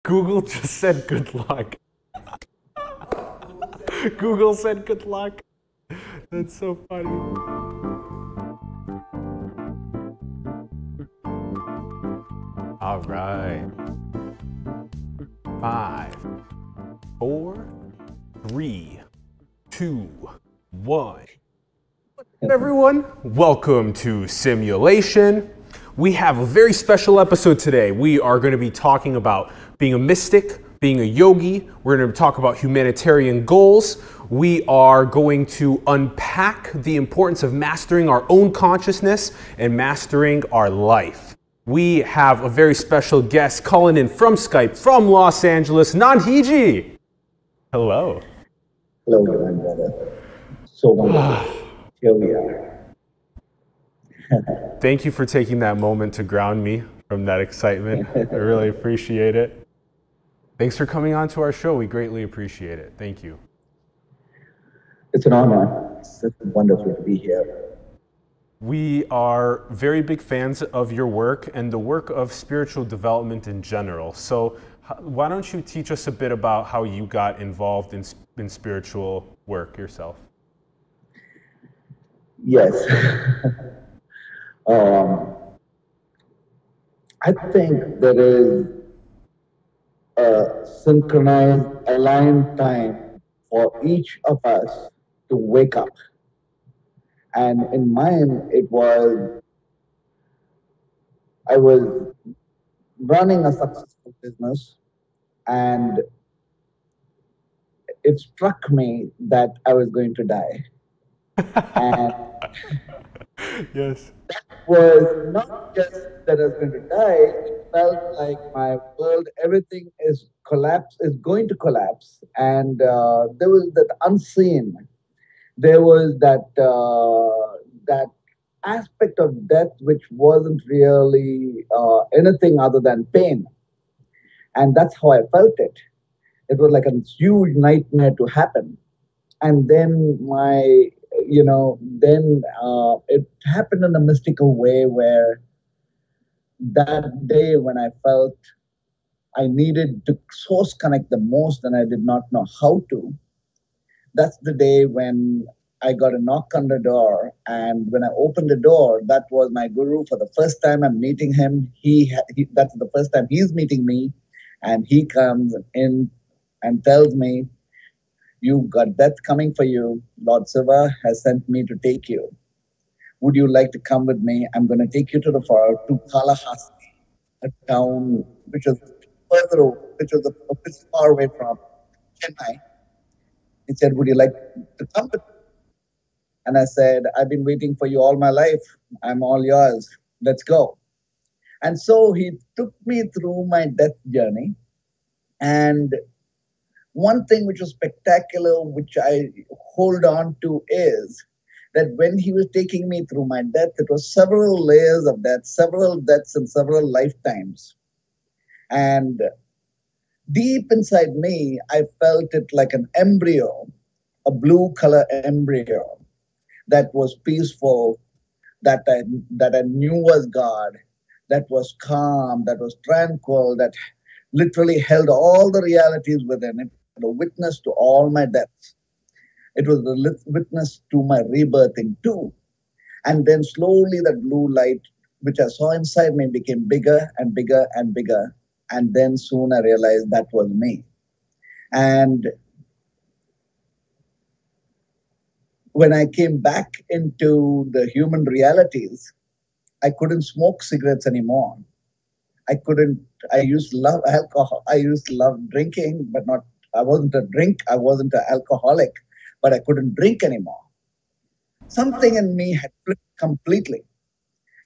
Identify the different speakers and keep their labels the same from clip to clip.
Speaker 1: Google just said good luck. Google said good luck. That's so funny. All right. 5, 4, 3, 2, 1. Everyone, welcome to Simulation. We have a very special episode today. We are going to be talking about being a mystic, being a yogi. We're going to talk about humanitarian goals. We are going to unpack the importance of mastering our own consciousness and mastering our life. We have a very special guest calling in from Skype from Los Angeles, Nandhiji. Hello.
Speaker 2: Hello, my brother. So wonderful. Here we are.
Speaker 1: Thank you for taking that moment to ground me from that excitement. I really appreciate it. Thanks for coming on to our show. We greatly appreciate it. Thank you.
Speaker 2: It's an honor. It's wonderful to be here.
Speaker 1: We are very big fans of your work and the work of spiritual development in general. So why don't you teach us a bit about how you got involved in spiritual work yourself?
Speaker 2: Yes. I think there is a synchronized, aligned time for each of us to wake up. And in mine, I was running a successful business, and it struck me that I was going to die. And
Speaker 1: yes.
Speaker 2: that was not just that I was going to die, it felt like my world, everything is going to collapse. And there was that unseen, there was that aspect of death which wasn't really anything other than pain. And that's how I felt it. It was like a huge nightmare to happen. And then it happened in a mystical way where that day when I felt I needed to source connect the most and I did not know how to, that's the day when I got a knock on the door. And when I opened the door, that was my guru. For the first time I'm meeting him. That's the first time he's meeting me. And he comes in and tells me, "You've got death coming for you. Lord Shiva has sent me to take you. Would you like to come with me? I'm going to take you to Kalahasti, a town which is which is far away from Chennai." He said, "Would you like to come with me?" And I said, "I've been waiting for you all my life. I'm all yours. Let's go." And so he took me through my death journey. And one thing which was spectacular, which I hold on to, is that when he was taking me through my death, it was several layers of death, several deaths and several lifetimes. And deep inside me, I felt it like an embryo, a blue color embryo that was peaceful, that I knew was God, that was calm, that was tranquil, that literally held all the realities within it, a witness to all my deaths. It was the witness to my rebirthing too. And then slowly that blue light, which I saw inside me, became bigger and bigger and bigger. And then soon I realized that was me. And when I came back into the human realities, I couldn't smoke cigarettes anymore. I used to love alcohol. I used to love drinking, but I wasn't an alcoholic, but I couldn't drink anymore. Something in me had flipped completely.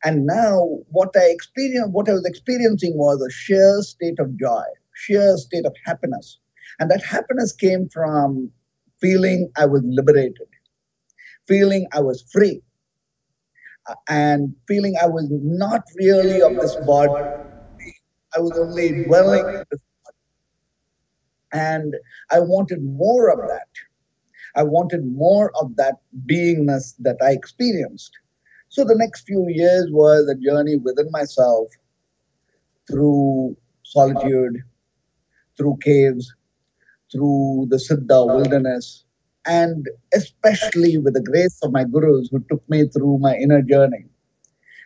Speaker 2: And now what I was experiencing was a sheer state of joy, sheer state of happiness. And that happiness came from feeling I was liberated, feeling I was free, and feeling I was not really of this body. I was only dwelling in this body. And I wanted more of that. I wanted more of that beingness that I experienced. So the next few years was a journey within myself through solitude, through caves, through the Siddha wilderness, and especially with the grace of my gurus who took me through my inner journey.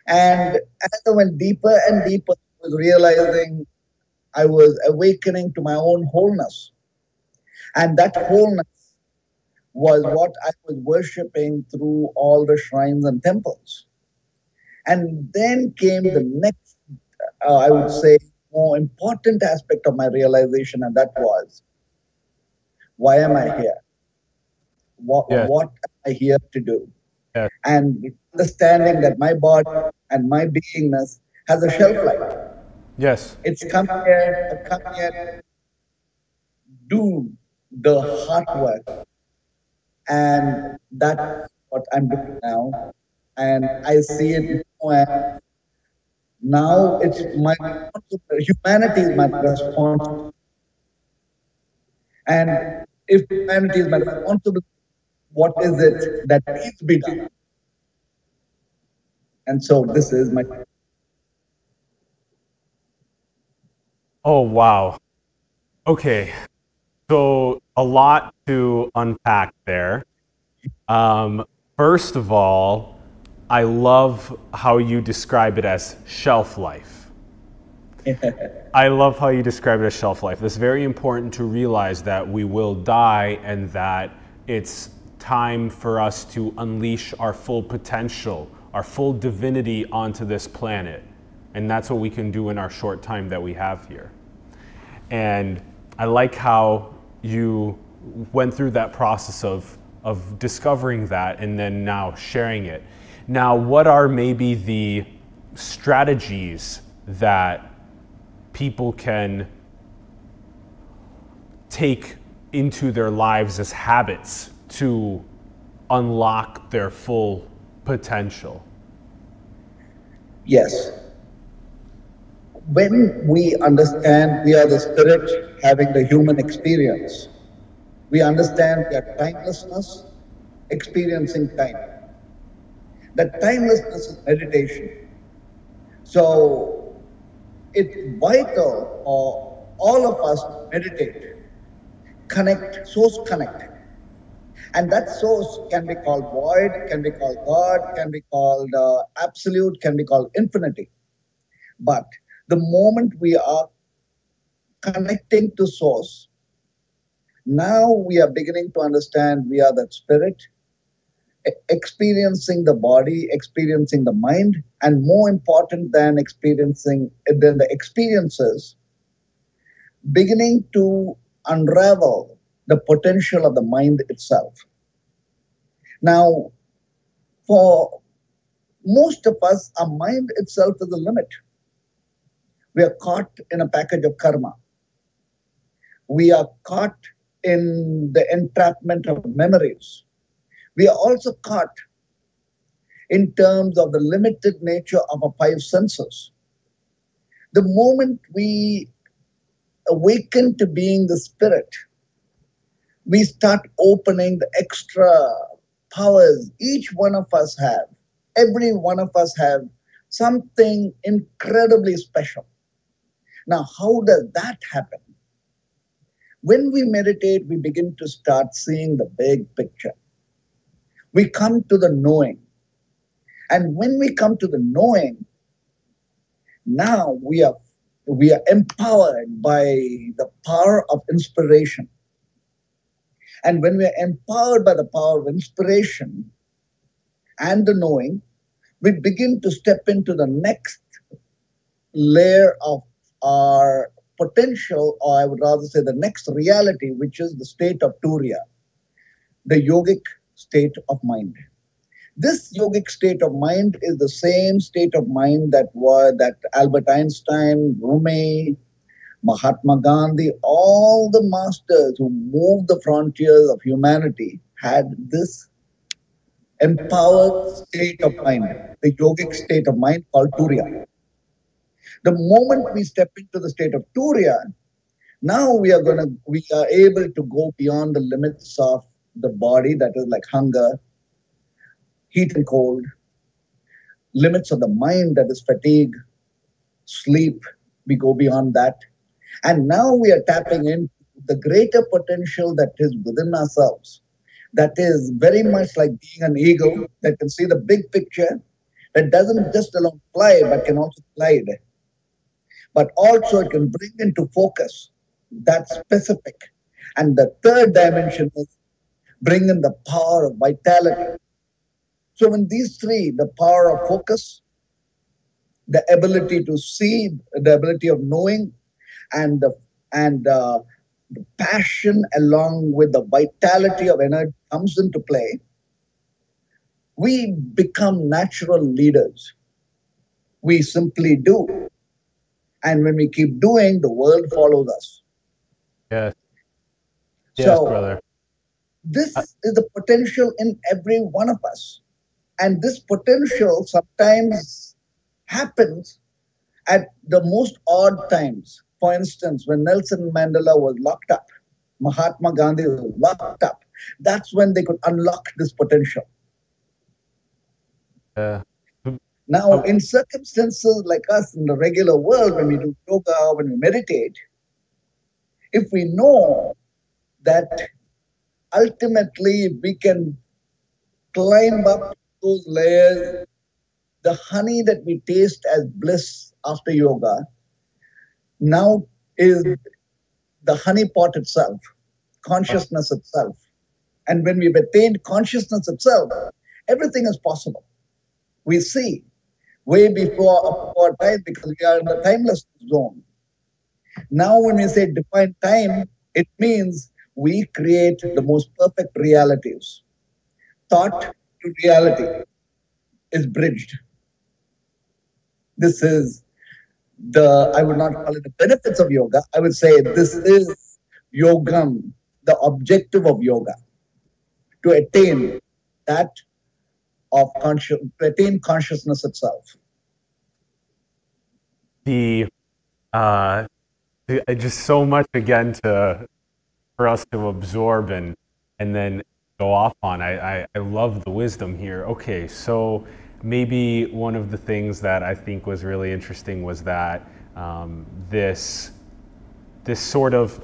Speaker 2: And as I went deeper and deeper, I was realizing I was awakening to my own wholeness. And that wholeness was what I was worshipping through all the shrines and temples. And then came the next, I would say, more important aspect of my realization, and that was, why am I here? What am I here to do?
Speaker 1: Yeah.
Speaker 2: And understanding that my body and my beingness has a shelf life.
Speaker 1: Yes.
Speaker 2: It's come here, I've come here to do the hard work. And that's what I'm doing now. And I see it more. Now it's my humanity is my responsibility. And if humanity is my responsibility, what is it that needs to be done? And so this is my.
Speaker 1: Oh, wow. Okay. So a lot to unpack there. First of all, I love how you describe it as shelf life. I love how you describe it as shelf life. It's very important to realize that we will die and that it's time for us to unleash our full potential, our full divinity onto this planet. And that's what we can do in our short time that we have here. And I like how you went through that process of discovering that and then now sharing it. Now, what are maybe the strategies that people can take into their lives as habits to unlock their full potential?
Speaker 2: Yes. When we understand we are the spirit having the human experience, we understand we are timelessness, experiencing time. That timelessness is meditation. So it's vital for all of us to meditate, connect, source connect. And that source can be called void, can be called God, can be called absolute, can be called infinity. But the moment we are connecting to source, now we are beginning to understand we are that spirit, experiencing the body, experiencing the mind, and more important than experiencing than the experiences, beginning to unravel the potential of the mind itself. Now, for most of us, our mind itself is a limit. We are caught in a package of karma. We are caught in the entrapment of memories. We are also caught in terms of the limited nature of our five senses. The moment we awaken to being the spirit, we start opening the extra powers each one of us have. Every one of us have something incredibly special. Now, how does that happen? When we meditate, we begin to start seeing the big picture. We come to the knowing. And when we come to the knowing, now we are empowered by the power of inspiration. And when we are empowered by the power of inspiration and the knowing, we begin to step into the next layer of our potential, or I would rather say the next reality, which is the state of Turiya, the yogic state of mind. This yogic state of mind is the same state of mind that Albert Einstein, Rumi, Mahatma Gandhi, all the masters who moved the frontiers of humanity had this empowered state of mind, the yogic state of mind called Turiya. The moment we step into the state of Turiya, now we are able to go beyond the limits of the body, that is like hunger, heat and cold, limits of the mind, that is fatigue, sleep. We go beyond that. And now we are tapping into the greater potential that is within ourselves. That is very much like being an eagle that can see the big picture, that doesn't just alone fly, but can also glide. But also it can bring into focus that specific. And the third dimension is bring in the power of vitality. So when these three, the power of focus, the ability to see, the ability of knowing, and the passion along with the vitality of energy comes into play, we become natural leaders. We simply do. And when we keep doing, the world follows us.
Speaker 1: Yes. Yes,
Speaker 2: So
Speaker 1: brother.
Speaker 2: this is the potential in every one of us. And this potential sometimes happens at the most odd times. For instance, when Nelson Mandela was locked up, Mahatma Gandhi was locked up, that's when they could unlock this potential.
Speaker 1: Uh,
Speaker 2: Now, in circumstances like us in the regular world, when we do yoga, when we meditate, if we know that ultimately we can climb up those layers, the honey that we taste as bliss after yoga now is the honey pot itself, consciousness itself. And when we've attained consciousness itself, everything is possible. We see way before our time because we are in the timeless zone. Now, when we say define time, it means we create the most perfect realities. Thought to reality is bridged. This is I would not call it the benefits of yoga. I would say this is yogam, the objective of yoga, to attain that to attain consciousness itself.
Speaker 1: Just so much again for us to absorb and then go off on. I love the wisdom here. Okay, so maybe one of the things that I think was really interesting was that this sort of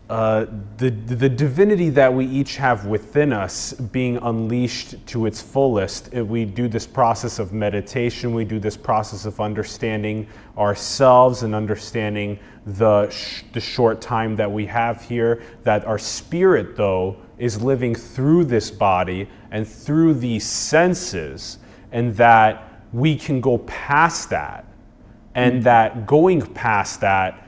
Speaker 1: the divinity that we each have within us being unleashed to its fullest. We do this process of meditation, we do this process of understanding ourselves and understanding the short time that we have here, that our spirit, though, is living through this body and through these senses, and that we can go past that, and that going past that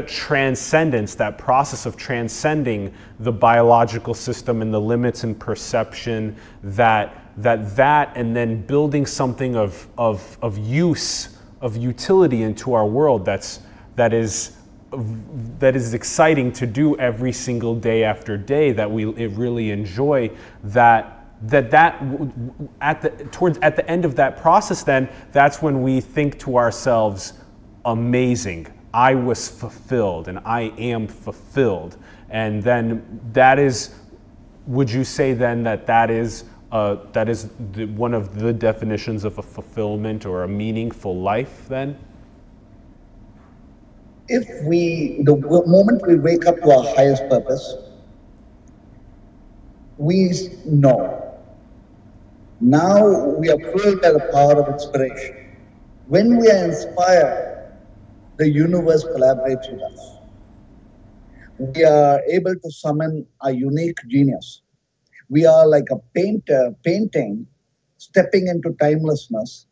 Speaker 1: transcendence, that process of transcending the biological system and the limits in perception, that and then building something of use, of utility into our world that is exciting to do every single day after day, that we really enjoy, at the end of that process, then that's when we think to ourselves, amazing, I was fulfilled and I am fulfilled. And then would you say then that is one of the definitions of a fulfillment or a meaningful life then?
Speaker 2: The moment we wake up to our highest purpose, we know. Now we are fueled by the power of inspiration. When we are inspired, the universe collaborates with us. We are able to summon a unique genius. We are like a painter painting, stepping into timelessness,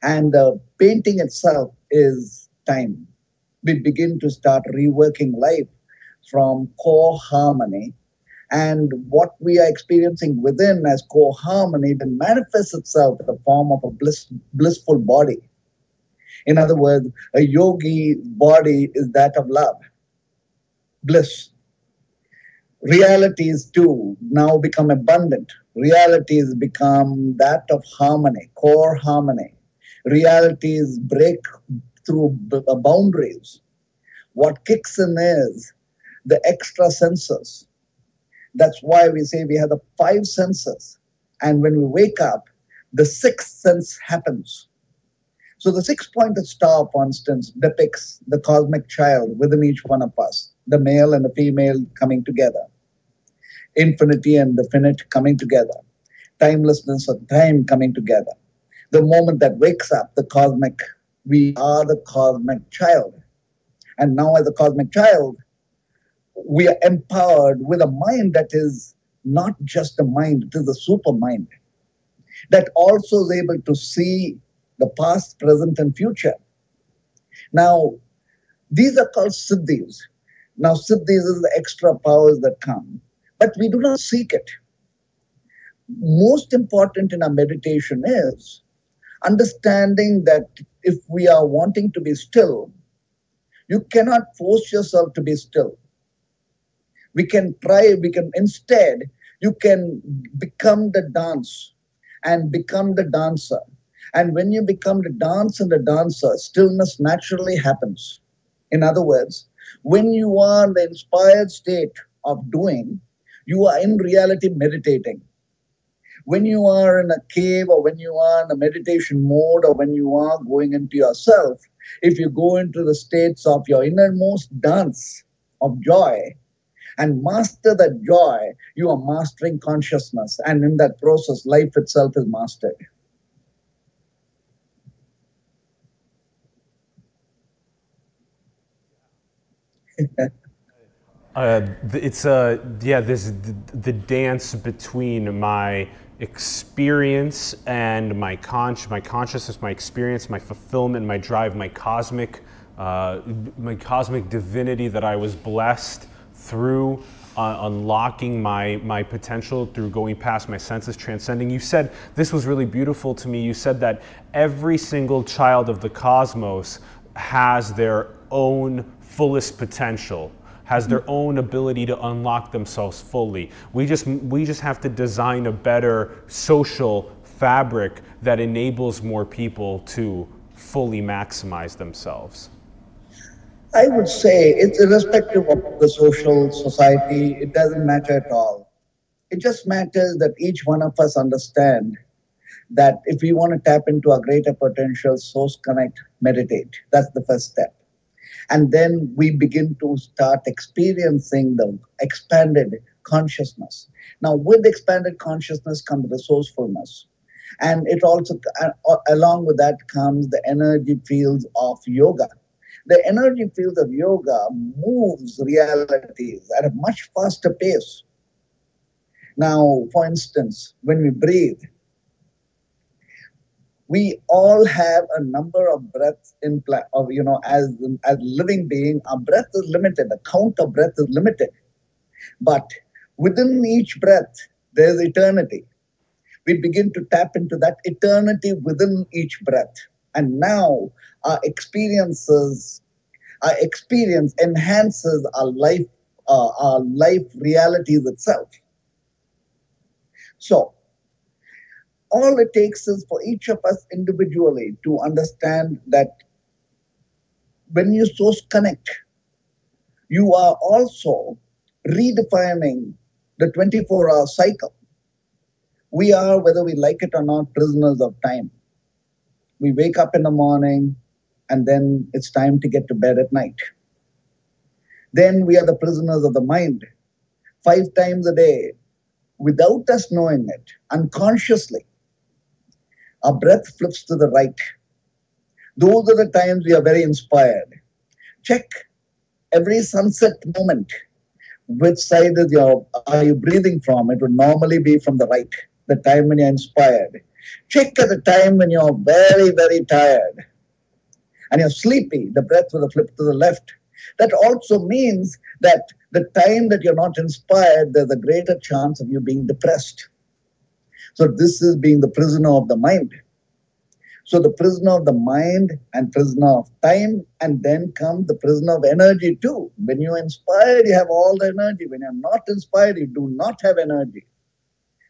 Speaker 2: and the painting itself is time. We begin to start reworking life from core harmony, and what we are experiencing within as core harmony then manifests itself in the form of a blissful body. In other words, a yogi body is that of love, bliss. Realities too now become abundant. Realities become that of harmony, core harmony. Realities break through boundaries. What kicks in is the extra senses. That's why we say we have the 5 senses. And when we wake up, the 6th sense happens. So the 6-pointed star, for instance, depicts the cosmic child within each one of us, the male and the female coming together, infinity and the finite coming together, timelessness and time coming together. The moment that wakes up, we are the cosmic child. And now as a cosmic child, we are empowered with a mind that is not just a mind, it is a super mind that also is able to see the past, present, and future. Now, these are called siddhis. Now, siddhis is the extra powers that come, but we do not seek it. Most important in our meditation is understanding that if we are wanting to be still, you cannot force yourself to be still. We can instead, you can become the dance and become the dancer. And when you become the dance and the dancer, stillness naturally happens. In other words, when you are in the inspired state of doing, you are in reality meditating. When you are in a cave or when you are in a meditation mode or when you are going into yourself, if you go into the states of your innermost dance of joy and master that joy, you are mastering consciousness. And in that process, life itself is mastered.
Speaker 1: The dance between my experience and my consciousness, my experience, my fulfillment, my drive, my cosmic divinity that I was blessed through unlocking my potential through going past my senses, transcending. You said, this was really beautiful to me, you said that every single child of the cosmos has their own fullest potential, has their own ability to unlock themselves fully. We just have to design a better social fabric that enables more people to fully maximize themselves.
Speaker 2: I would say it's irrespective of the social society, it doesn't matter at all. It just matters that each one of us understand that if we want to tap into our greater potential, source connect, meditate. That's the first step. And then we begin to start experiencing the expanded consciousness. Now, with expanded consciousness comes resourcefulness. And it also, along with that comes the energy fields of yoga. The energy fields of yoga moves realities at a much faster pace. Now, for instance, when we breathe, we all have a number of breaths as living being, our breath is limited, the count of breath is limited. But within each breath, there's eternity. We begin to tap into that eternity within each breath. And now our experience enhances our life realities itself. So, all it takes is for each of us individually to understand that when you source connect, you are also redefining the 24-hour cycle. We are, whether we like it or not, prisoners of time. We wake up in the morning and then it's time to get to bed at night. Then we are the prisoners of the mind. 5 times a day, without us knowing it, unconsciously, our breath flips to the right. Those are the times we are very inspired. Check every sunset moment. Which side are you breathing from? It would normally be from the right, the time when you're inspired. Check at the time when you're very, very tired and you're sleepy, the breath will flip to the left. That also means that the time that you're not inspired, there's a greater chance of you being depressed. So this is being the prisoner of the mind. So the prisoner of the mind and prisoner of time, and then come the prisoner of energy too. When you're inspired, you have all the energy. When you're not inspired, you do not have energy.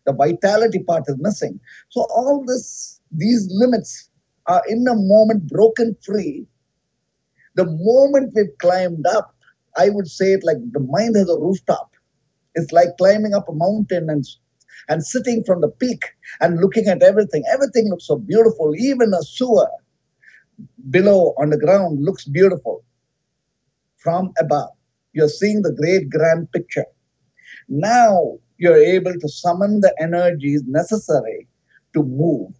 Speaker 2: The vitality part is missing. So all these limits are in a moment broken free. The moment we've climbed up, I would say it like the mind has a rooftop. It's like climbing up a mountain and sitting from the peak and looking at everything. Everything looks so beautiful, even a sewer. below on the ground looks beautiful. From above, you're seeing the great grand picture. Now you're able to summon the energies necessary to move.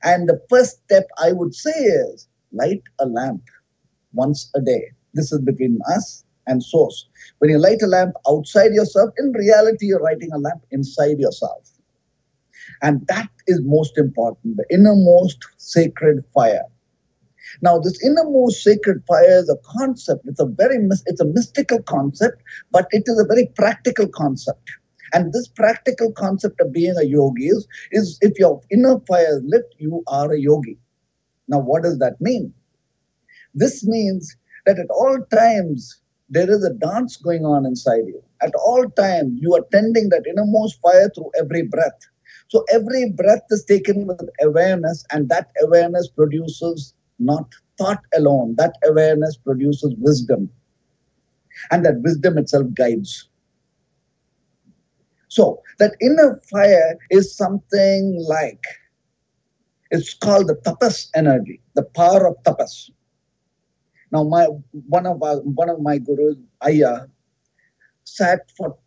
Speaker 2: And the first step I would say is light a lamp once a day. This is between us and source. When you light a lamp outside yourself, in reality, you're lighting a lamp inside yourself. And that is most important, the innermost sacred fire. Now, this innermost sacred fire is a concept. It's a mystical concept, but it is a very practical concept. And this practical concept of being a yogi is if your inner fire is lit, you are a yogi. Now, what does that mean? This means that at all times, there is a dance going on inside you. At all times, you are tending that innermost fire through every breath. So every breath is taken with awareness, and that awareness produces not thought alone. That awareness produces wisdom. And that wisdom itself guides. So that inner fire is something like, it's called the tapas energy, the power of tapas. Now, one of my gurus, Ayya, sat for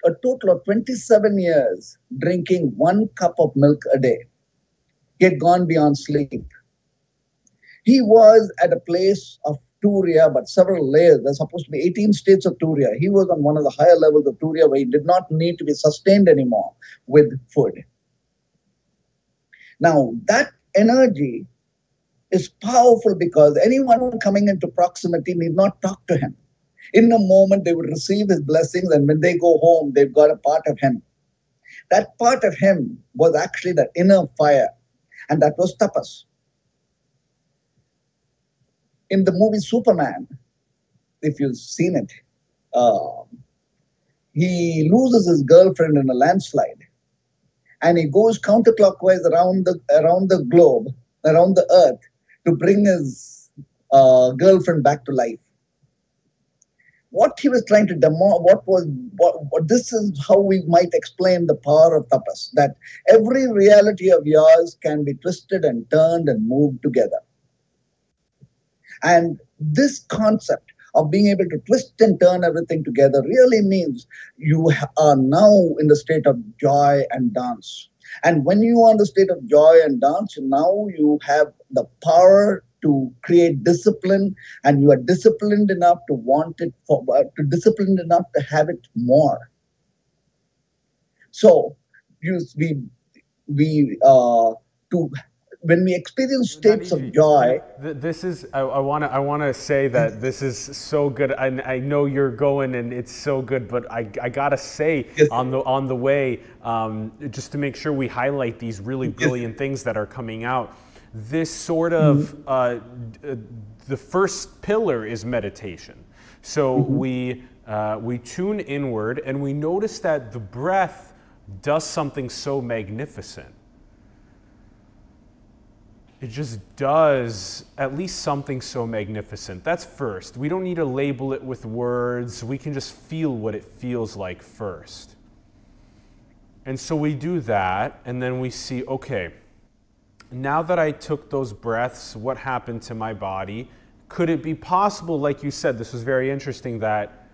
Speaker 2: a total of 27 years drinking 1 cup of milk a day. He had gone beyond sleep. He was at a place of Turiya, but several layers. There's supposed to be 18 states of Turiya. He was on one of the higher levels of Turiya where he did not need to be sustained anymore with food. Now, that energy is powerful because anyone coming into proximity need not talk to him. In a moment, they would receive his blessings, and when they go home, they've got a part of him. That part of him was actually that inner fire, and that was tapas. In the movie Superman, if you've seen it, he loses his girlfriend in a landslide, and he goes counterclockwise around the globe, around the earth, to bring his girlfriend back to life. What he was trying to this is how we might explain the power of tapas, that every reality of yours can be twisted and turned and moved together. And this concept of being able to twist and turn everything together really means you are now in the state of joy and dance. And when you are in the state of joy and dance, now you have the power to create discipline, and you are disciplined enough to want it, disciplined enough to have it more. So, when we experience states of joy,
Speaker 1: this is, I want to say that this is so good. I know you're going, and it's so good. But I gotta say, yes, on the way, just to make sure we highlight these really brilliant things that are coming out. This sort of the first pillar is meditation. So we tune inward, and we notice that the breath does something so magnificent. It just does at least something so magnificent. That's first. We don't need to label it with words. We can just feel what it feels like first. And so we do that, and then we see, okay, now that I took those breaths, what happened to my body? Could it be possible, like you said, this was very interesting, that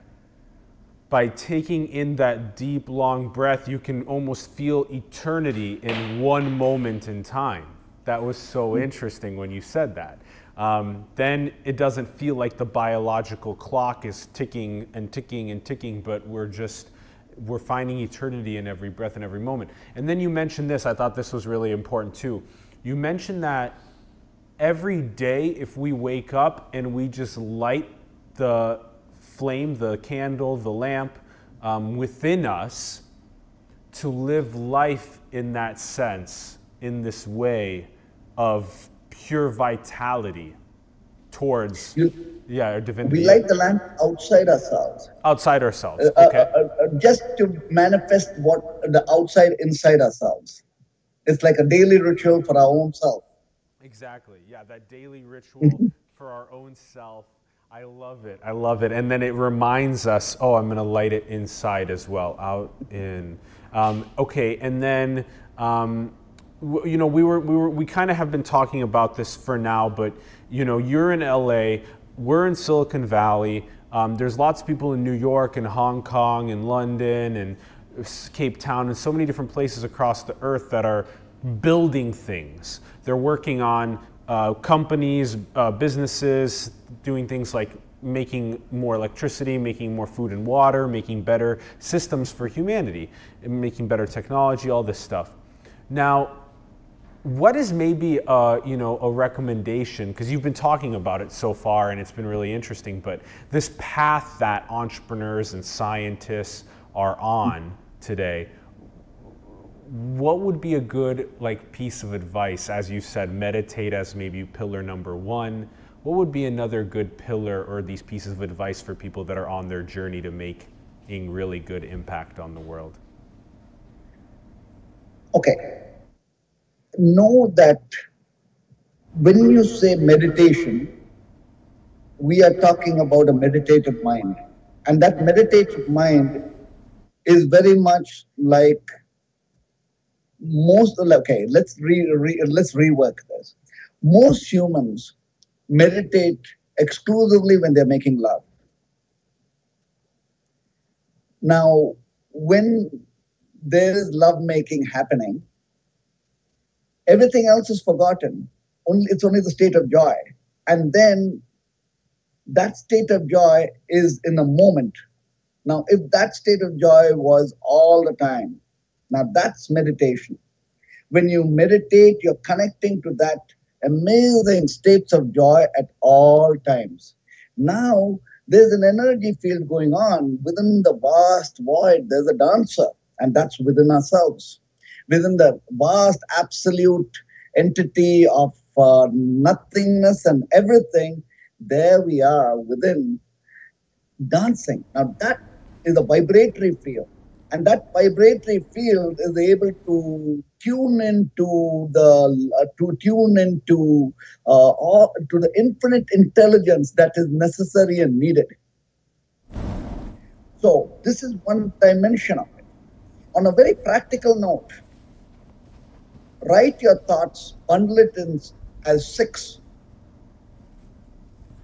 Speaker 1: by taking in that deep, long breath, you can almost feel eternity in one moment in time? That was so interesting when you said that. Then it doesn't feel like the biological clock is ticking and ticking and ticking, but we're finding eternity in every breath and every moment. And then you mentioned this, I thought this was really important too. You mentioned that every day, if we wake up and we just light the flame, the candle, the lamp within us, to live life in that sense, in this way of pure vitality towards our divinity.
Speaker 2: We light the lamp outside ourselves.
Speaker 1: Outside ourselves, okay.
Speaker 2: Just to manifest what the outside inside ourselves. It's like a daily ritual for our own self.
Speaker 1: Exactly, yeah, that daily ritual for our own self. I love it, I love it. And then it reminds us, oh, I'm gonna light it inside as well, out, in. Okay, and then, you know, we kind of have been talking about this for now, but You know, you're in LA, we're in Silicon Valley. There's lots of people in New York and Hong Kong and London and Cape Town and so many different places across the earth that are building things. They're working on companies, businesses, doing things like making more electricity, making more food and water, making better systems for humanity, making better technology, all this stuff. Now, what is maybe a recommendation, because you've been talking about it so far and it's been really interesting, but this path that entrepreneurs and scientists are on today, what would be a good piece of advice? As you said, meditate as maybe pillar number one. What would be another good pillar or these pieces of advice for people that are on their journey to making really good impact on the world?
Speaker 2: Okay. Know that when you say meditation, we are talking about a meditative mind. And that meditative mind is very much like let's rework this. Most humans meditate exclusively when they're making love. Now, when there is lovemaking happening, everything else is forgotten. It's only the state of joy. And then that state of joy is in the moment. Now, if that state of joy was all the time, now that's meditation. When you meditate, you're connecting to that amazing states of joy at all times. Now, there's an energy field going on within the vast void. There's a dancer, and that's within ourselves. Within the vast absolute entity of nothingness and everything, there we are within dancing. Now that is a vibratory field. And that vibratory field is able to tune into the infinite intelligence that is necessary and needed. So this is one dimension of it. On a very practical note, write your thoughts, bundle it in as 6.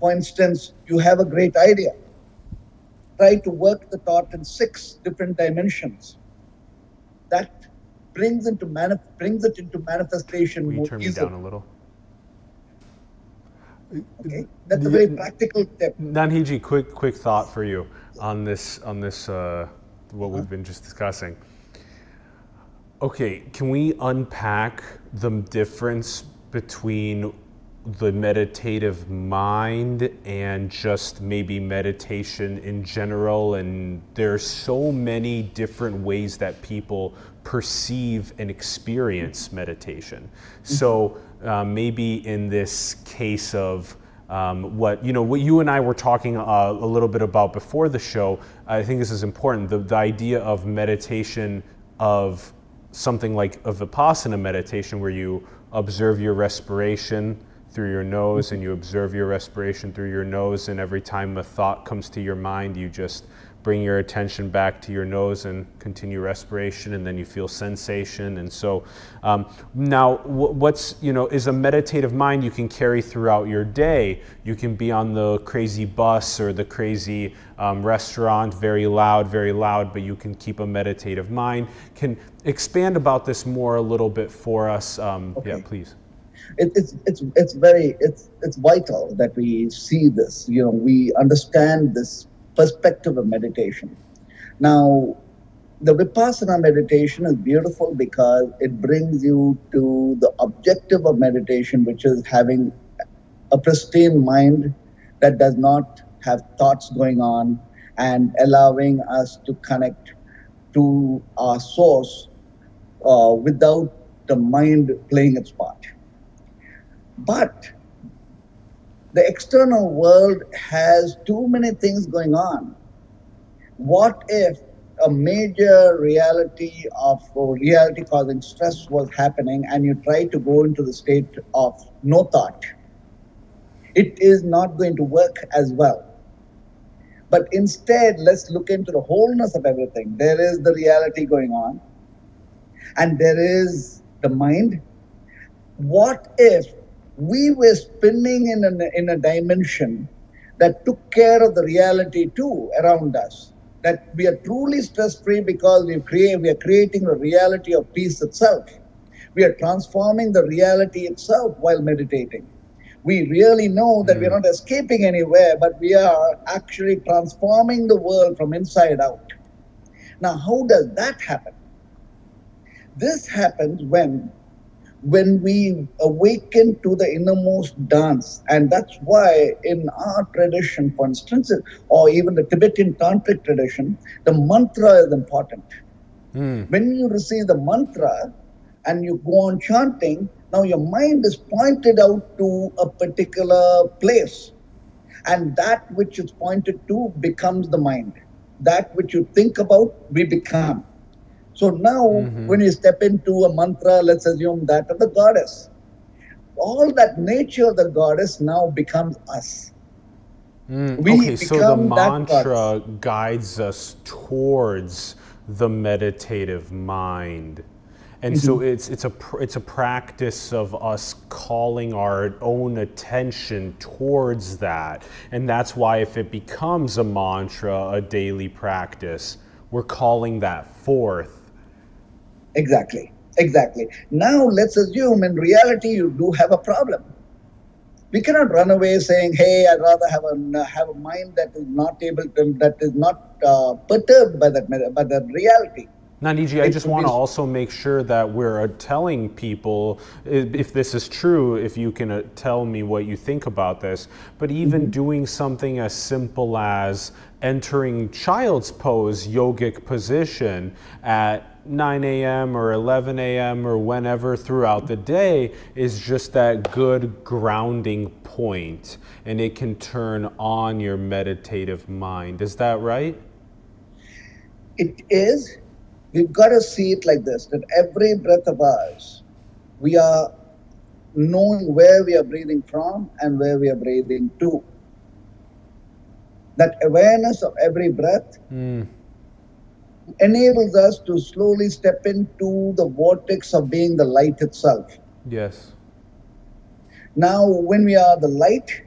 Speaker 2: For instance, you have a great idea. Try to work the thought in 6 different dimensions. That brings it into manifestation.
Speaker 1: Will you turn me down a little?
Speaker 2: Okay, that's a very practical tip.
Speaker 1: Nandhiji, quick thought for you on this what we've been just discussing. Okay, can we unpack the difference between the meditative mind and just maybe meditation in general? And there's so many different ways that people perceive and experience meditation. So maybe in this case of what you and I were talking a little bit about before the show, I think this is important. The idea of meditation, of something like a Vipassana meditation, where you observe your respiration through your nose and you observe your respiration through your nose, and every time a thought comes to your mind, you just bring your attention back to your nose and continue respiration, and then you feel sensation. And so now is a meditative mind you can carry throughout your day. You can be on the crazy bus or the crazy restaurant, very loud, but you can keep a meditative mind. Can expand about this more a little bit for us.
Speaker 2: Okay.
Speaker 1: Yeah, please.
Speaker 2: It's vital that we see this. We understand this perspective of meditation. Now, the Vipassana meditation is beautiful because it brings you to the objective of meditation, which is having a pristine mind that does not have thoughts going on, and allowing us to connect to our source without the mind playing its part. But the external world has too many things going on. What if a major reality causing stress was happening and you try to go into the state of no thought? It is not going to work as well. But instead, let's look into the wholeness of everything. There is the reality going on, and there is the mind. What if we were spinning in a dimension that took care of the reality too around us. That we are truly stress-free because we are creating a reality of peace itself. We are transforming the reality itself while meditating. We really know that we're not escaping anywhere, but we are actually transforming the world from inside out. Now, how does that happen? This happens when we awaken to the innermost dance. And that's why in our tradition, for instance, or even the Tibetan tantric tradition, the mantra is important. When you receive the mantra and you go on chanting, now your mind is pointed out to a particular place, and that which is pointed to becomes the mind. That which you think about, we become. So now, when you step into a mantra, let's assume that of the goddess, all that nature of the goddess now becomes us.
Speaker 1: Okay, so the mantra guides us towards the meditative mind. And so it's a practice of us calling our own attention towards that. And that's why if it becomes a mantra, a daily practice, we're calling that forth.
Speaker 2: Exactly. Now let's assume in reality you do have a problem. We cannot run away saying, "Hey, I'd rather have a mind that is not perturbed by that reality."
Speaker 1: Nandhiji, I just want to also make sure that we're telling people, if this is true, if you can tell me what you think about this, but even doing something as simple as entering child's pose, yogic position at 9 a.m. or 11 a.m. or whenever throughout the day is just that good grounding point, and it can turn on your meditative mind. Is that right?
Speaker 2: It is. We've got to see it like this, that every breath of ours, we are knowing where we are breathing from and where we are breathing to. That awareness of every breath enables us to slowly step into the vortex of being the light itself.
Speaker 1: Yes.
Speaker 2: Now, when we are the light,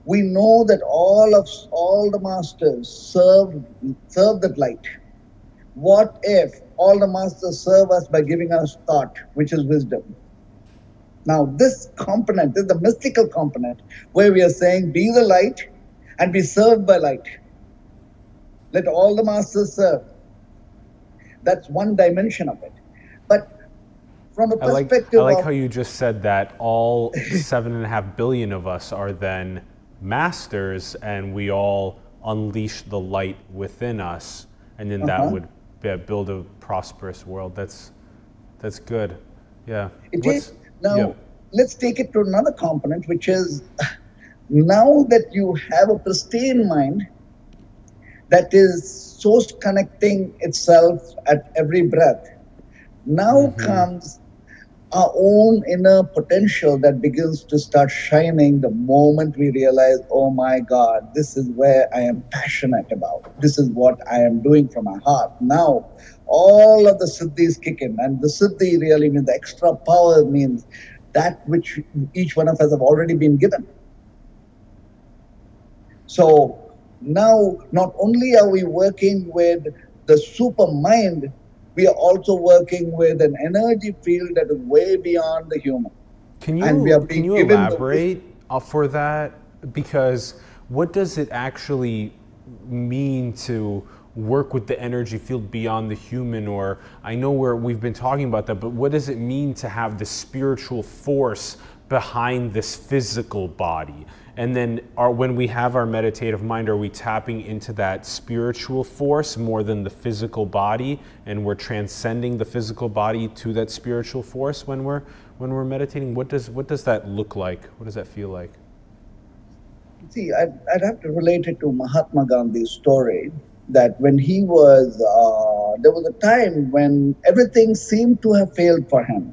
Speaker 2: we know that all the masters serve that light. What if all the masters serve us by giving us thought, which is wisdom? Now, this component is the mystical component where we are saying, be the light and be served by light. Let all the masters serve. That's one dimension of it. But from a perspective
Speaker 1: I like how you just said that all 7.5 billion of us are then masters, and we all unleash the light within us, and then that would build a prosperous world. That's good. Yeah.
Speaker 2: It is. Now, let's take it to another component, which is now that you have a pristine mind that is source connecting itself at every breath, now comes our own inner potential that begins to start shining the moment we realize, oh my God, this is where I am passionate about. This is what I am doing from my heart. Now, all of the siddhis kick in. And the siddhi really means the extra power, means that which each one of us have already been given. So now, not only are we working with the super mind, we are also working with an energy field that is way beyond the human.
Speaker 1: Can you elaborate for that? Because what does it actually mean to work with the energy field beyond the human? Or I know we've been talking about that, but what does it mean to have the spiritual force behind this physical body? And then when we have our meditative mind, are we tapping into that spiritual force more than the physical body, and we're transcending the physical body to that spiritual force when we're meditating? What does that look like? What does that feel like?
Speaker 2: See, I'd have to relate it to Mahatma Gandhi's story, that when he was, there was a time when everything seemed to have failed for him.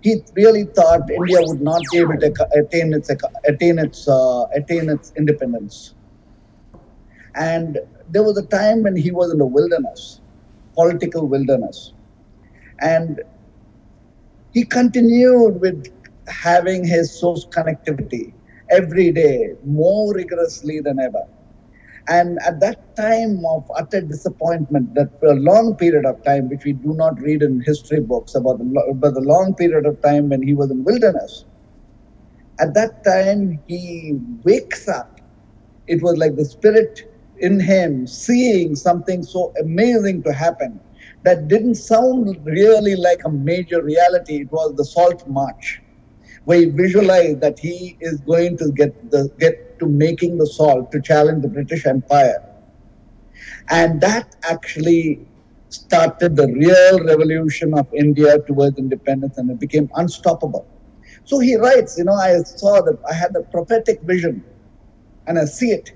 Speaker 2: He really thought India would not be able to attain its independence. And there was a time when he was in the wilderness, political wilderness. And he continued with having his source connectivity every day more rigorously than ever. And at that time of utter disappointment, that for a long period of time, which we do not read in history books about the long period of time when he was in wilderness, at that time he wakes up. It was like the spirit in him seeing something so amazing to happen that didn't sound really like a major reality. It was the Salt March, where he visualized that he is going to get to making the salt to challenge the British Empire. And that actually started the real revolution of India towards independence, and it became unstoppable. So he writes, I saw that I had the prophetic vision and I see it.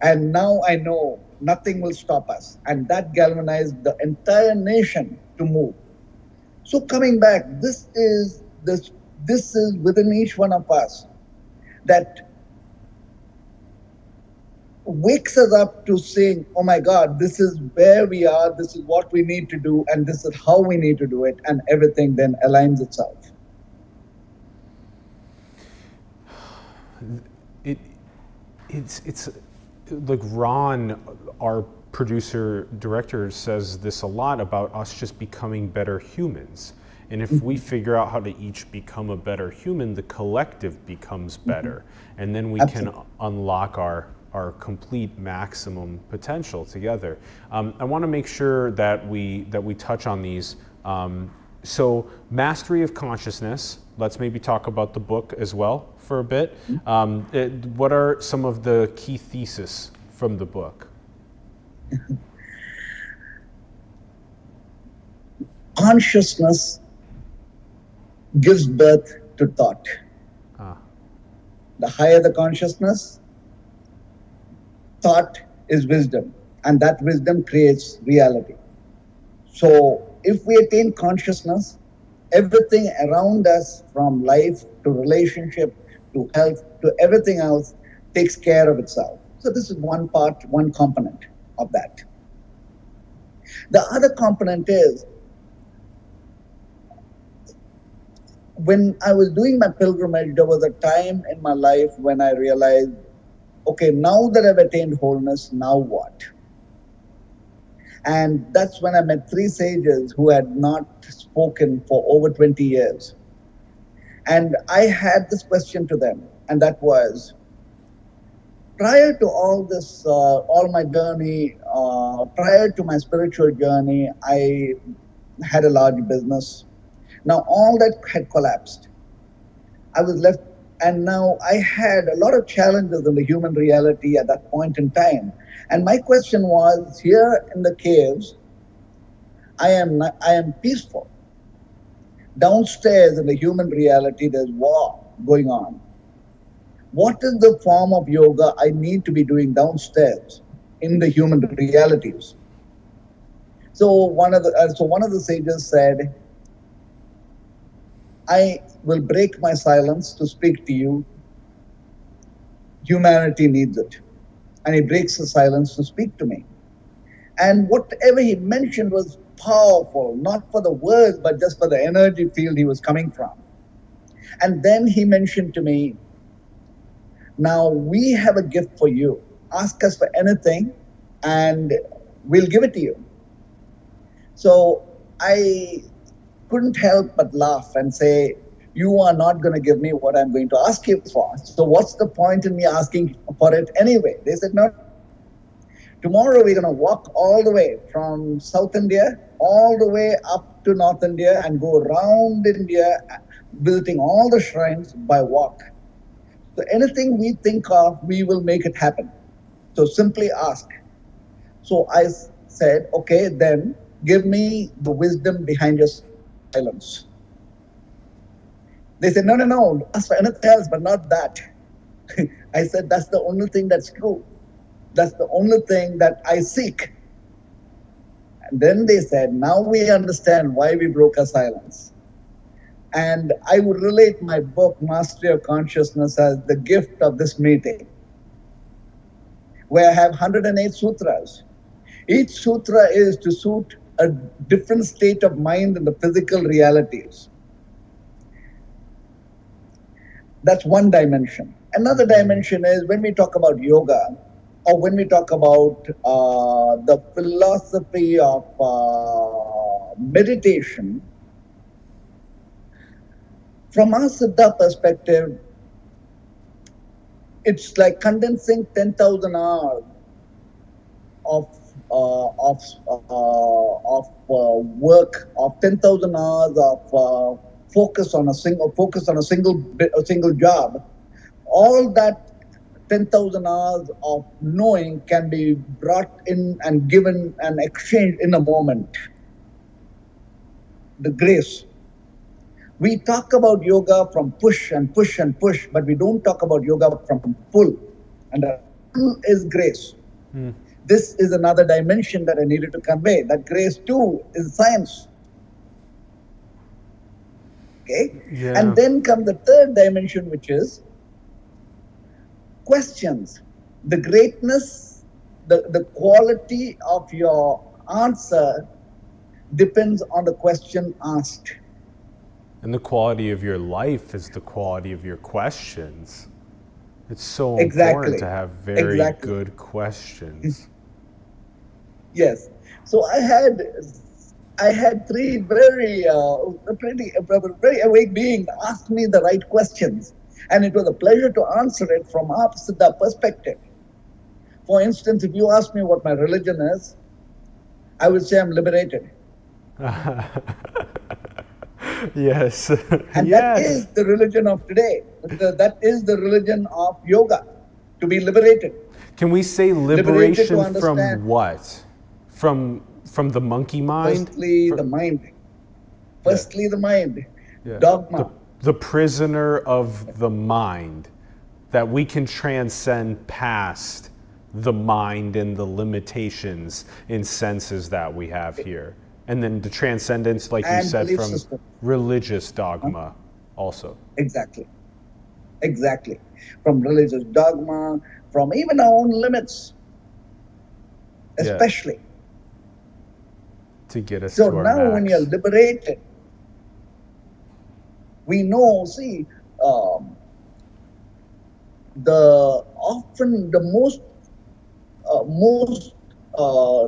Speaker 2: And now I know nothing will stop us. And that galvanized the entire nation to move. So coming back, this is within each one of us that wakes us up to saying, oh my God, this is where we are, this is what we need to do, and this is how we need to do it, and everything then aligns itself.
Speaker 1: It's like Ron, our producer director, says this a lot about us just becoming better humans. And if we figure out how to each become a better human, the collective becomes better. And then we can unlock our complete maximum potential together. I want to make sure that we touch on these. So mastery of consciousness, let's maybe talk about the book as well for a bit. What are some of the key theses from the book?
Speaker 2: Consciousness gives birth to thought. The higher the consciousness, thought is wisdom, and that wisdom creates reality. So if we attain consciousness, everything around us, from life to relationship to health to everything else, takes care of itself. So this is one part, one component of that. The other component is, when I was doing my pilgrimage, there was a time in my life when I realized, okay, now that I've attained wholeness, now what? And that's when I met three sages who had not spoken for over 20 years. And I had this question to them, and that was, prior to all this, all my journey, prior to my spiritual journey, I had a large business. Now all that had collapsed. I was left, and now I had a lot of challenges in the human reality at that point in time. And my question was, here in the caves, I am peaceful. Downstairs in the human reality, there's war going on. What is the form of yoga I need to be doing downstairs in the human realities? So one of the sages said, I will break my silence to speak to you. Humanity needs it. And he breaks the silence to speak to me. And whatever he mentioned was powerful, not for the words, but just for the energy field he was coming from. And then he mentioned to me, now we have a gift for you. Ask us for anything and we'll give it to you. So I couldn't help but laugh and say, you are not going to give me what I'm going to ask you for. So what's the point in me asking for it anyway? They said, no. Tomorrow we're going to walk all the way from South India, all the way up to North India and go around India, visiting all the shrines by walk. So anything we think of, we will make it happen. So simply ask. So I said, okay, then give me the wisdom behind your silence. They said, no, ask for anything else, but not that. I said, that's the only thing that's true. That's the only thing that I seek. And then they said, now we understand why we broke our silence. And I would relate my book, Mastery of Consciousness, as the gift of this meeting, where I have 108 sutras. Each sutra is to suit a different state of mind in the physical realities. That's one dimension. Another dimension is when we talk about yoga, or when we talk about the philosophy of meditation, from our Siddha perspective, it's like condensing 10,000 hours of work, of 10,000 hours of focus on a single job. All that 10,000 hours of knowing can be brought in and given and exchanged in a moment. The grace. We talk about yoga from push and push and push, but we don't talk about yoga from pull. And the pull is grace. This is another dimension that I needed to convey. That grace too is science. Okay?
Speaker 1: Yeah.
Speaker 2: And then comes the third dimension, which is questions. The greatness, the quality of your answer depends on the question asked.
Speaker 1: And the quality of your life is the quality of your questions. It's so important to have very good questions.
Speaker 2: Yes. So I had three very awake beings ask me the right questions, and it was a pleasure to answer it from opposite perspective. For instance, if you ask me what my religion is, I would say I'm liberated.
Speaker 1: Yes.
Speaker 2: And that is the religion of today. That is the religion of yoga, to be liberated.
Speaker 1: Can we say liberation from what? From the monkey mind?
Speaker 2: Firstly, the mind. Firstly, the mind.
Speaker 1: Yeah.
Speaker 2: Dogma.
Speaker 1: The prisoner of the mind. That we can transcend past the mind and the limitations in senses that we have here. And then the transcendence, like you said, from religious dogma also.
Speaker 2: Exactly. Exactly. From religious dogma, from even our own limits, especially.
Speaker 1: To get us to our max.
Speaker 2: So now when you're liberated, we know, see, the most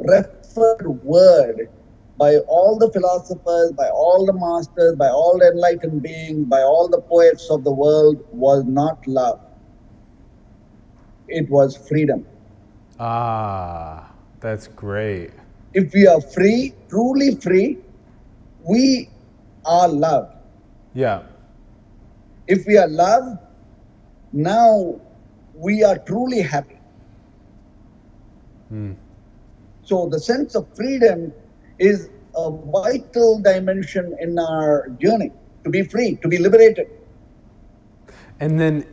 Speaker 2: referred word by all the philosophers, by all the masters, by all the enlightened beings, by all the poets of the world was not love. It was freedom.
Speaker 1: Ah, that's great.
Speaker 2: If we are free, truly free, we are love.
Speaker 1: Yeah.
Speaker 2: If we are love, now we are truly happy. So the sense of freedom is a vital dimension in our journey, to be free, to be liberated.
Speaker 1: And then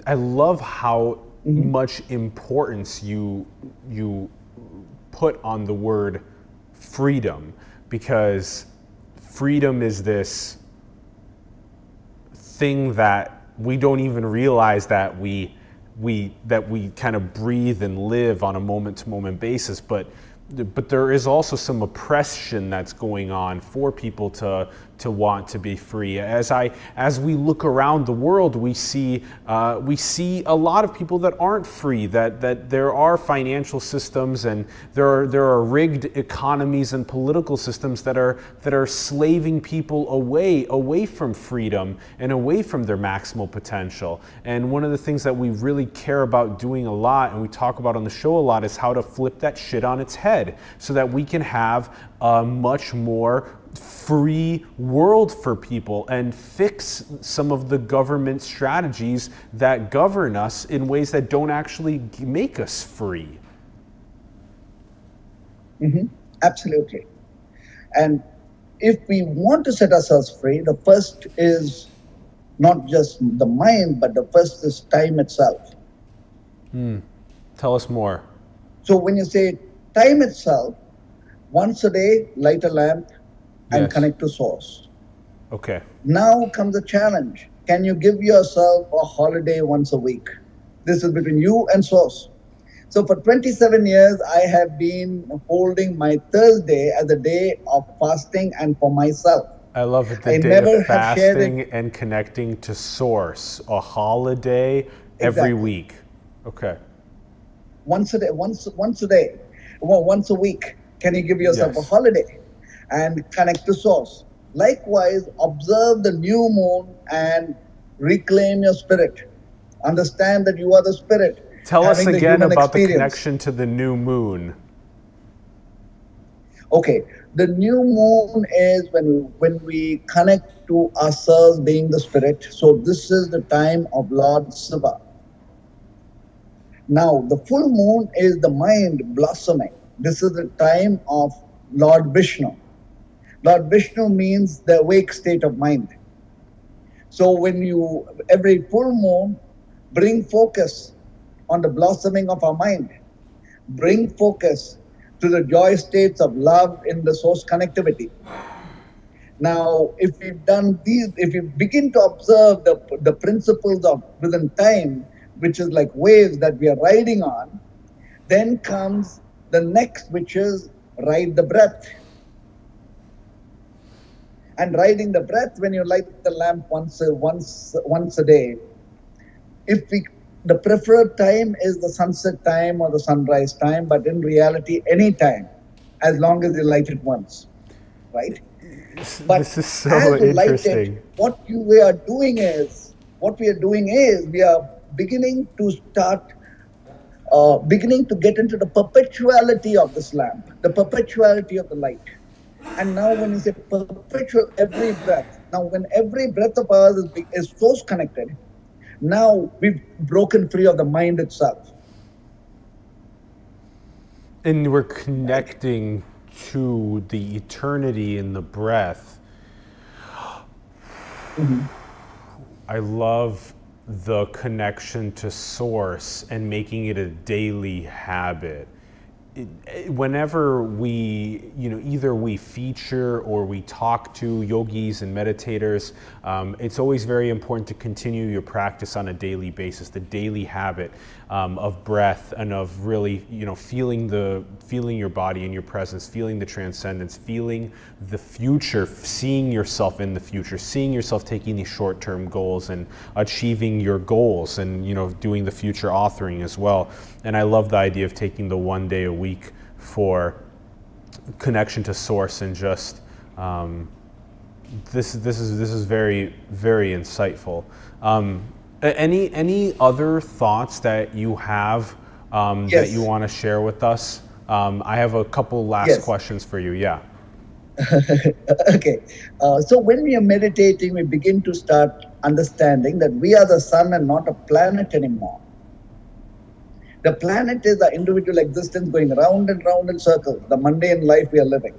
Speaker 1: I love how much importance you put on the word freedom, because freedom is this thing that we don't even realize that we kind of breathe and live on a moment-to-moment basis, but there is also some oppression that's going on for people to want to be free. As we look around the world, we see a lot of people that aren't free. That there are financial systems and there are rigged economies and political systems that are slaving people away from freedom and away from their maximal potential. And one of the things that we really care about doing a lot, and we talk about on the show a lot, is how to flip that shit on its head, so that we can have a much more free world for people and fix some of the government strategies that govern us in ways that don't actually make us free.
Speaker 2: Absolutely. And if we want to set ourselves free, the first is not just the mind, but the first is time itself.
Speaker 1: Tell us more.
Speaker 2: So when you say time itself, once a day, light a lamp and connect to source.
Speaker 1: Okay.
Speaker 2: Now comes the challenge. Can you give yourself a holiday once a week? This is between you and source. So for 27 years, I have been holding my Thursday as a day of fasting and for myself.
Speaker 1: I love it. The
Speaker 2: I
Speaker 1: day
Speaker 2: never
Speaker 1: of
Speaker 2: have shared
Speaker 1: fasting
Speaker 2: it.
Speaker 1: and connecting to source, a holiday every
Speaker 2: Exactly.
Speaker 1: week. Okay.
Speaker 2: Once a day, once a day, well, once a week. Can you give yourself a
Speaker 1: Yes.
Speaker 2: holiday and connect to source? Likewise, observe the new moon and reclaim your spirit. Understand that you are the spirit
Speaker 1: Tell us
Speaker 2: having the
Speaker 1: again
Speaker 2: human
Speaker 1: about the
Speaker 2: experience.
Speaker 1: connection to the new moon.
Speaker 2: Okay, the new moon is when we connect to ourselves being the spirit. So this is the time of Lord Shiva. Now, the full moon is the mind blossoming. This is the time of Lord Vishnu. Lord Vishnu means the awake state of mind. So when you, every full moon, bring focus on the blossoming of our mind, bring focus to the joy states of love in the source connectivity. Now, if we've done these, if we begin to observe the principles of within time, which is like waves that we are riding on, then comes the next, which is ride the breath. And riding the breath, when you light the lamp once a day, if we the preferred time is the sunset time or the sunrise time, but in reality, any time, as long as you light it once, right? But
Speaker 1: This is so
Speaker 2: as you light
Speaker 1: interesting.
Speaker 2: it, we are doing is we are beginning to get into the perpetuality of this lamp, the perpetuality of the light. And now, when you say perpetual, every breath. Now, when every breath of ours is source connected, now we've broken free of the mind itself.
Speaker 1: And we're connecting to the eternity in the breath.
Speaker 2: Mm-hmm.
Speaker 1: I love the connection to source and making it a daily habit. Whenever we, either we feature or we talk to yogis and meditators, it's always very important to continue your practice on a daily basis, the daily habit of breath and of really, feeling your body in your presence, feeling the transcendence, feeling the future, seeing yourself in the future, seeing yourself taking these short-term goals and achieving your goals and, doing the future authoring as well. And I love the idea of taking the one day a week for connection to source and just this is very, very insightful. Any other thoughts that you have
Speaker 2: Yes.
Speaker 1: that you want to share with us? I have a couple last
Speaker 2: Yes.
Speaker 1: questions for you. Yeah.
Speaker 2: Okay. So when we are meditating, we begin to start understanding that we are the sun and not a planet anymore. The planet is our individual existence going round and round in circles, the mundane life we are living.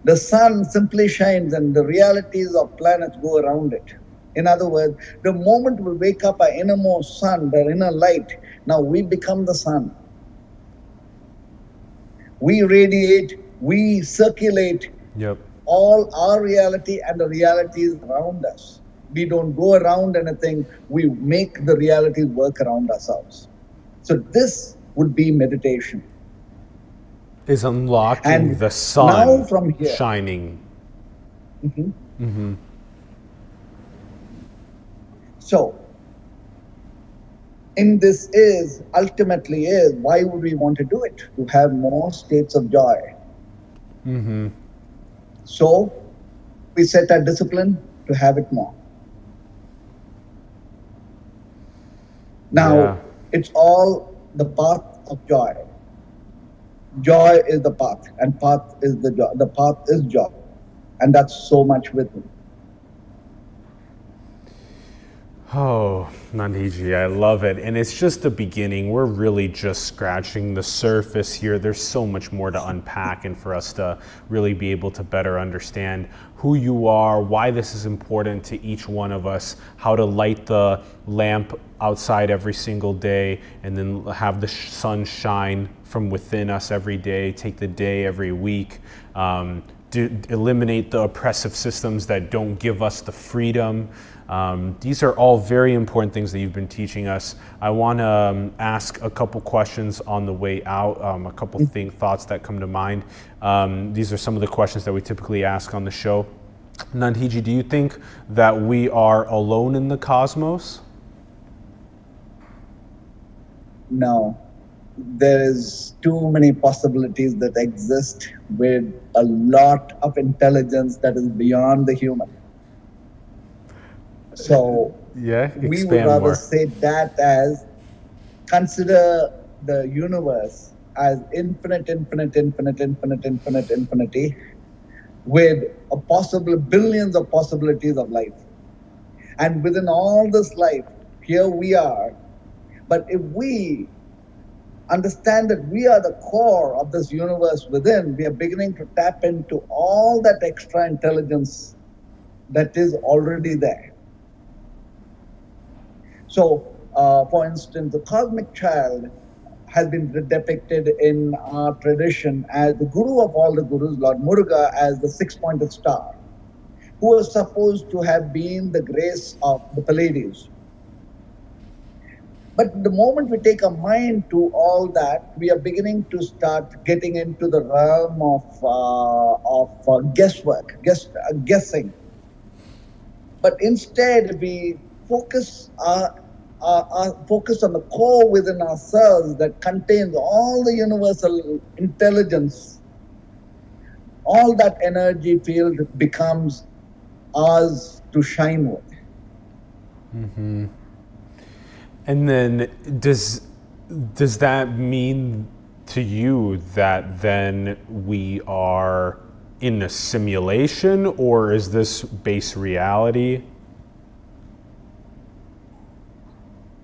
Speaker 2: The sun simply shines and the realities of planets go around it. In other words, the moment we wake up our innermost sun, the inner light, now we become the sun. We radiate, we circulate
Speaker 1: Yep.
Speaker 2: all our reality and the realities around us. We don't go around anything, we make the realities work around ourselves. So this would be meditation.
Speaker 1: Is unlocking
Speaker 2: And
Speaker 1: the sun
Speaker 2: now from here,
Speaker 1: shining.
Speaker 2: Mhm.
Speaker 1: Mm-hmm.
Speaker 2: So, in this is, ultimately is, why would we want to do it? To have more states of joy.
Speaker 1: Mm-hmm.
Speaker 2: So, we set our discipline to have it more. Now,
Speaker 1: Yeah.
Speaker 2: it's all the path of joy. Joy is the path, and path is the joy. The path is joy, and that's so much with me.
Speaker 1: Oh, Nandhiji, I love it. And it's just the beginning. We're really just scratching the surface here. There's so much more to unpack and for us to really be able to better understand who you are, why this is important to each one of us, how to light the lamp outside every single day and then have the sun shine from within us every day, take the day every week, to eliminate the oppressive systems that don't give us the freedom. These are all very important things that you've been teaching us. I want to ask a couple questions on the way out, a couple thoughts that come to mind. These are some of the questions that we typically ask on the show. Nandhiji, do you think that we are alone in the cosmos?
Speaker 2: No. There is too many possibilities that exist with a lot of intelligence that is beyond the human. So
Speaker 1: yeah,
Speaker 2: we would rather
Speaker 1: more.
Speaker 2: say that as consider the universe as infinity with a possible billions of possibilities of life. And within all this life, here we are. But if we understand that we are the core of this universe within, we are beginning to tap into all that extra intelligence that is already there. So, for instance, the cosmic child has been depicted in our tradition as the guru of all the gurus, Lord Muruga, as the six-pointed star, who was supposed to have been the grace of the Pleiades. But the moment we take our mind to all that, we are beginning to start getting into the realm of guesswork, guessing. But instead, we focus focus on the core within ourselves that contains all the universal intelligence. All that energy field becomes ours to shine with.
Speaker 1: Mm-hmm. And then does that mean to you that then we are in a simulation, or is this base reality?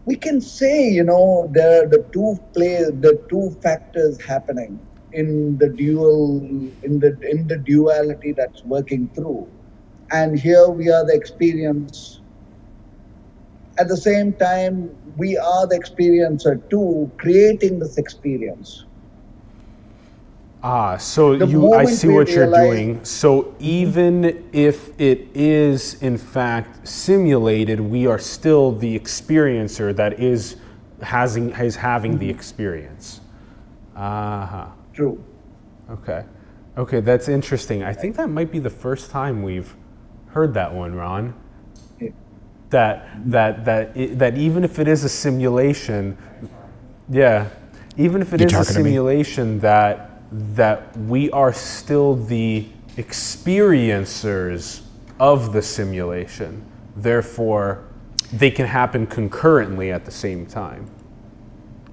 Speaker 2: We can say, there are the two factors happening in the duality that's working through. And here we are the experience. At the same time, we are the experiencer too, creating this experience.
Speaker 1: So I see what you're doing. So even if it is in fact simulated, we are still the experiencer that is having the experience.
Speaker 2: True.
Speaker 1: Okay, that's interesting. I think that might be the first time we've heard that one, Ron.
Speaker 2: Yeah.
Speaker 1: That even if it is a simulation, even if it is a simulation, that we are still the experiencers of the simulation. Therefore, they can happen concurrently at the same time.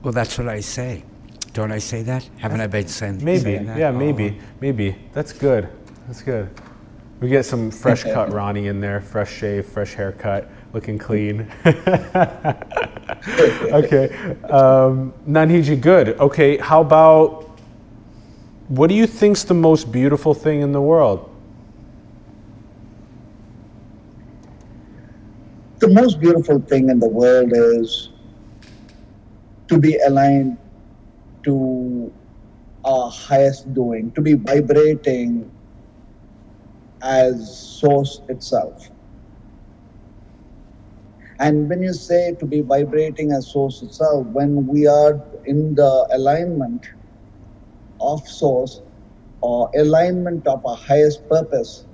Speaker 3: Well, that's what I say. Don't I say that? Haven't I made sense?
Speaker 1: Maybe,
Speaker 3: that?
Speaker 1: yeah, maybe. That's good. We get some fresh cut Ronnie in there, fresh shave, fresh haircut, looking clean. Okay, Nandhiji, good. Okay, how about, what do you think's the most beautiful thing in the world?
Speaker 2: The most beautiful thing in the world is to be aligned to our highest doing, to be vibrating as source itself. And when you say to be vibrating as source itself, when we are in the alignment of source or alignment of our highest purpose,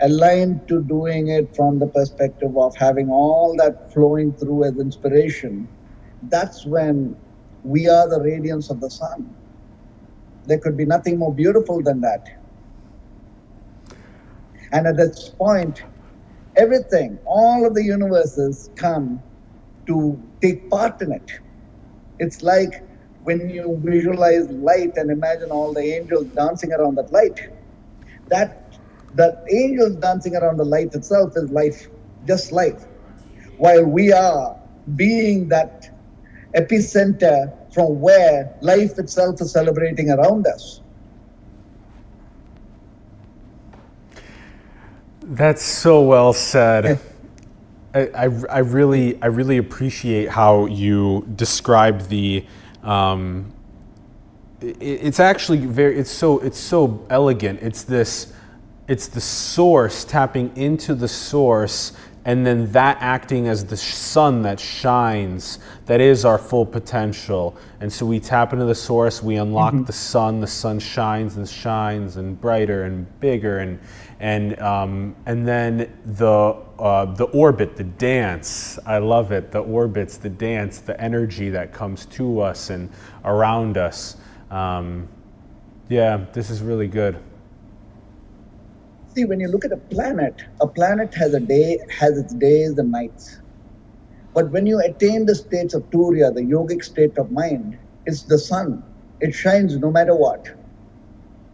Speaker 2: aligned to doing it from the perspective of having all that flowing through as inspiration, that's when we are the radiance of the sun. There could be nothing more beautiful than that. And at this point, everything, all of the universes come to take part in it. It's like when you visualize light and imagine all the angels dancing around that light. That angels dancing around the light itself is life, just life. While we are being that epicenter from where life itself is celebrating around us.
Speaker 1: That's so well said. I really appreciate how you described the. It's actually it's so elegant. It's the source, tapping into the source and then that acting as the sun that shines, that is our full potential. And so we tap into the source, we unlock the sun shines and brighter and bigger, and then the orbit, the dance, I love it, the orbits, the dance, the energy that comes to us and around us. Yeah, this is really good.
Speaker 2: See, when you look at a planet has its days and nights. But when you attain the states of Turiya, the yogic state of mind, it's the sun. It shines no matter what.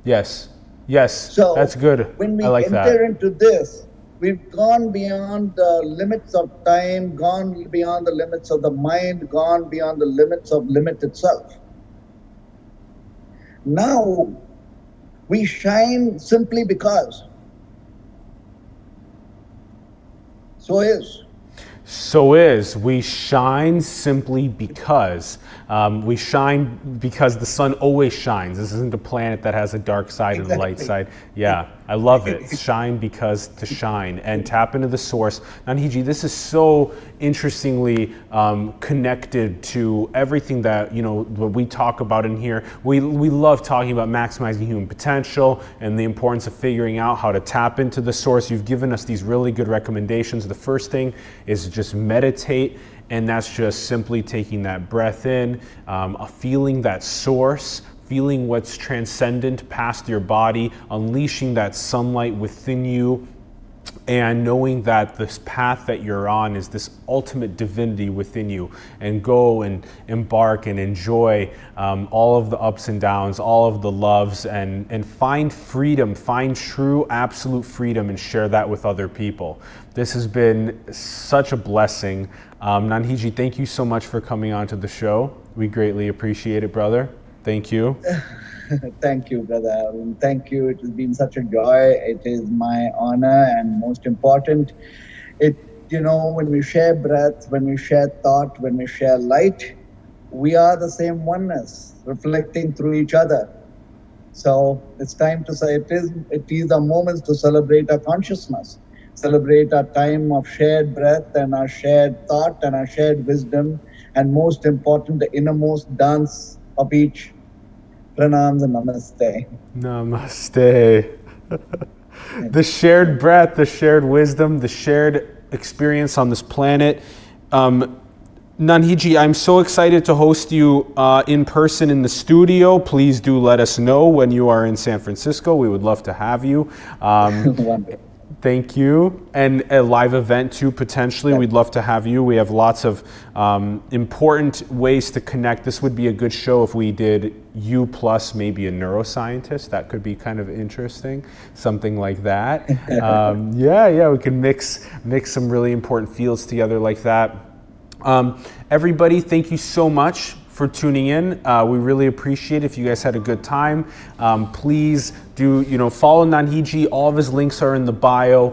Speaker 1: Yes, yes, so that's good.
Speaker 2: When we
Speaker 1: I like
Speaker 2: enter into this, we've gone beyond the limits of time, gone beyond the limits of the mind, gone beyond the limits of limit itself. Now, we shine simply because. So is.
Speaker 1: We shine simply because. We shine because the sun always shines. This isn't a planet that has a dark side and a light side. Yeah, I love it. Shine because to shine, and tap into the source. Nandhiji, this is so interestingly connected to everything that, you know, what we talk about in here. We love talking about maximizing human potential and the importance of figuring out how to tap into the source. You've given us these really good recommendations. The first thing is just meditate. And that's just simply taking that breath in, feeling that source, feeling what's transcendent past your body, unleashing that sunlight within you, and knowing that this path that you're on is this ultimate divinity within you, and go and embark and enjoy all of the ups and downs, all of the loves, and find freedom, find true absolute freedom, and share that with other people. This has been such a blessing. Nandhiji, thank you so much for coming on to the show. We greatly appreciate it, brother. Thank you.
Speaker 2: Thank you, brother. Thank you. It has been such a joy. It is my honor, and most important, you know, when we share breath, when we share thought, when we share light, we are the same oneness, reflecting through each other. So it's time to say it is a moment to celebrate our consciousness, celebrate our time of shared breath and our shared thought and our shared wisdom, and most important, the innermost dance of each. Pranams and namaste.
Speaker 1: Namaste. The shared breath, the shared wisdom, the shared experience on this planet. Nandhiji, I'm so excited to host you in person in the studio. Please do let us know when you are in San Francisco. We would love to have you. Thank you. And a live event too, potentially. We'd love to have you. We have lots of important ways to connect. This would be a good show if we did you plus maybe a neuroscientist. That could be kind of interesting, something like that. Yeah, we can mix some really important fields together like that. Everybody, thank you so much for tuning in. We really appreciate it. If you guys had a good time, please do, follow Nandhiji. All of his links are in the bio.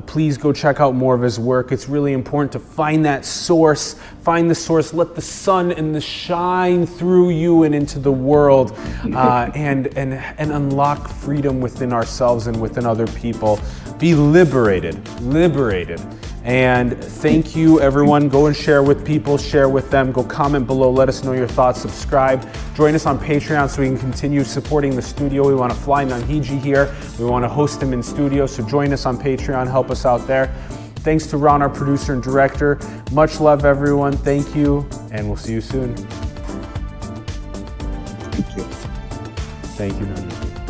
Speaker 1: Please go check out more of his work. It's really important to find that source, find the source, let the sun and the shine through you and into the world, and unlock freedom within ourselves and within other people. Be liberated. And thank you, everyone. Go and share with people, share with them. Go comment below, let us know your thoughts, subscribe. Join us on Patreon so we can continue supporting the studio. We want to fly Nandhiji here. We want to host him in studio, so join us on Patreon, help us out there. Thanks to Ron, our producer and director. Much love, everyone. Thank you, and we'll see you soon.
Speaker 2: Thank you.
Speaker 1: Thank you, Nandhiji.